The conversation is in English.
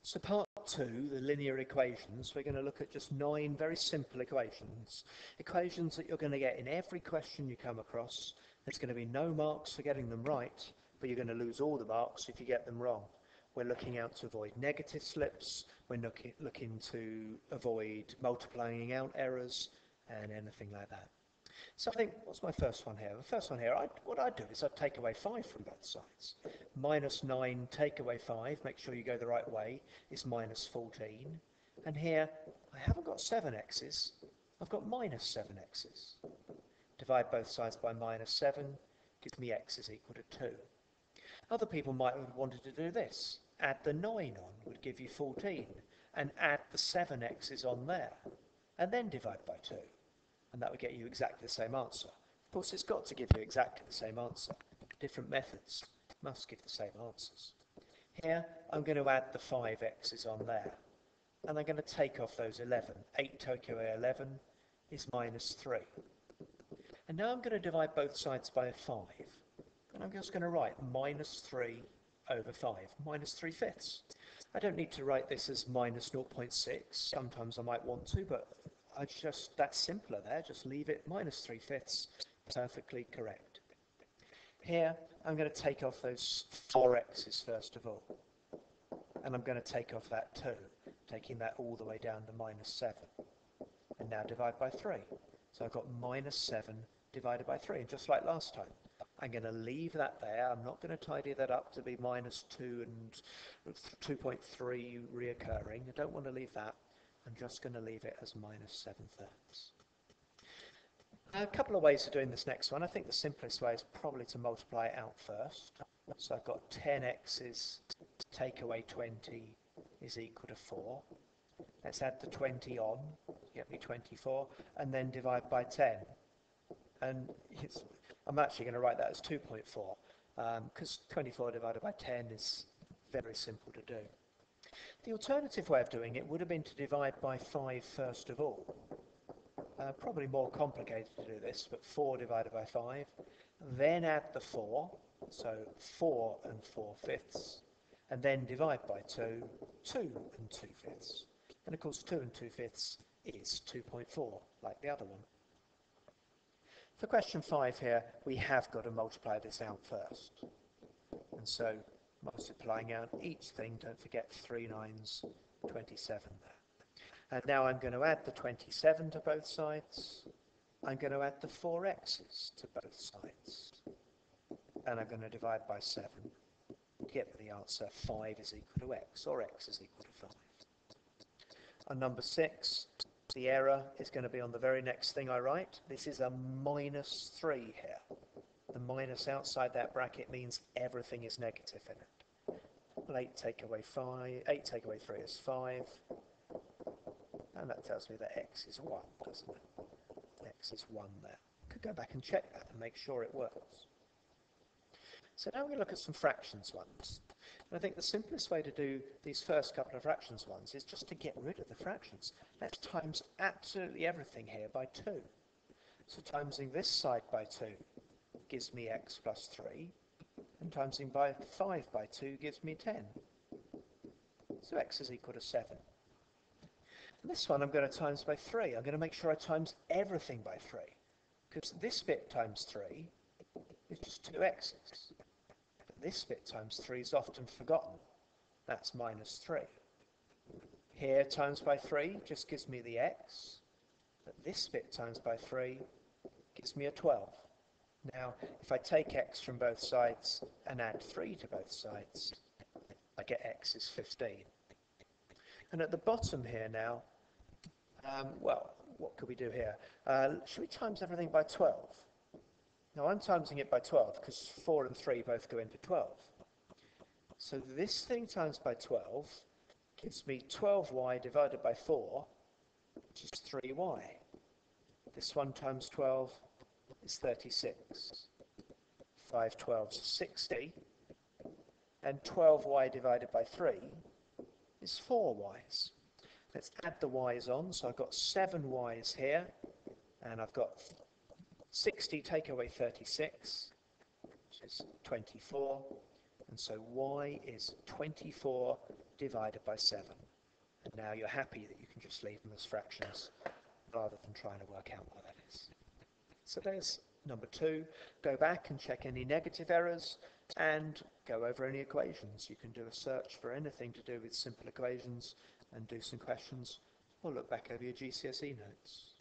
So part 2, the linear equations, we're going to look at just 9 very simple equations. Equations that you're going to get in every question you come across. There's going to be no marks for getting them right, but you're going to lose all the marks if you get them wrong. We're looking out to avoid negative slips, we're looking to avoid multiplying out errors, and anything like that. So I think, what's my first one here? The first one here, what I'd do is I'd take away 5 from both sides. Minus 9, take away 5, make sure you go the right way, is minus 14. And here, I haven't got 7x's, I've got minus 7x's. Divide both sides by minus 7, gives me x is equal to 2. Other people might have wanted to do this. Add the 9 on would give you 14, and add the 7x's on there, and then divide by 2. And that would get you exactly the same answer. Of course, it's got to give you exactly the same answer. Different methods must give the same answers. Here, I'm going to add the 5x's on there. And I'm going to take off those 11. 8 take away 11 is minus 3. And now I'm going to divide both sides by 5. And I'm just going to write minus 3 over 5, minus 3 fifths. I don't need to write this as minus 0.6. Sometimes I might want to, but that's simpler there, just leave it minus 3 fifths, perfectly correct. Here, I'm going to take off those 4x's first of all, and I'm going to take off that 2, taking that all the way down to minus 7, and now divide by 3. So I've got minus 7 divided by 3, and just like last time, I'm going to leave that there. I'm not going to tidy that up to be minus 2 and 2.3 reoccurring. I don't want to leave that. I'm just going to leave it as minus 7 thirds. A couple of ways of doing this next one. I think the simplest way is probably to multiply it out first. So I've got 10x's take away 20 is equal to 4. Let's add the 20 on, get me 24, and then divide by 10. And I'm actually going to write that as 2.4, because 24 divided by 10 is very simple to do. The alternative way of doing it would have been to divide by 5 first of all. Probably more complicated to do this, but 4 divided by 5. Then add the 4, so 4 and 4 fifths. And then divide by 2, 2 and 2 fifths. And of course 2 and 2 fifths is 2.4, like the other one. For question 5 here, we have got to multiply this out first. And so multiplying out each thing, don't forget 3 9s, 27 there. And now I'm going to add the 27 to both sides. I'm going to add the 4x's to both sides. And I'm going to divide by 7 to get the answer 5 is equal to x, or x is equal to 5. On number 6, the error is going to be on the very next thing I write. This is a minus 3 here. The minus outside that bracket means everything is negative in it. Well, 8 take away 3 is 5. And that tells me that x is 1, doesn't it? X is 1 there. Could go back and check that and make sure it works. So now we're going to look at some fractions ones. And I think the simplest way to do these first couple of fractions ones is just to get rid of the fractions. Let's times absolutely everything here by 2. So timesing this side by 2 gives me x plus 3. And timesing by 5 by 2 gives me 10. So x is equal to 7. And this one I'm going to times by 3. I'm going to make sure I times everything by 3. Because this bit times 3 is just 2x's. But this bit times 3 is often forgotten. That's minus 3. Here times by 3 just gives me the x. But this bit times by 3 gives me a 12. Now, if I take x from both sides and add 3 to both sides, I get x is 15. And at the bottom here now, well, what could we do here? Should we times everything by 12? Now, I'm timesing it by 12 because 4 and 3 both go into 12. So this thing times by 12 gives me 12y divided by 4, which is 3y. This one times 12 is 36. 5 12s is 60. And 12y divided by 3 is 4y's. Let's add the y's on. So I've got 7 y's here, and I've got 60 take away 36, which is 24, And so y is 24 divided by 7. And now you're happy that you can just leave them as fractions rather than trying to work out what that is. So there's number 2. Go back and check any negative errors and go over any equations. You can do a search for anything to do with simple equations and do some questions, or look back over your GCSE notes.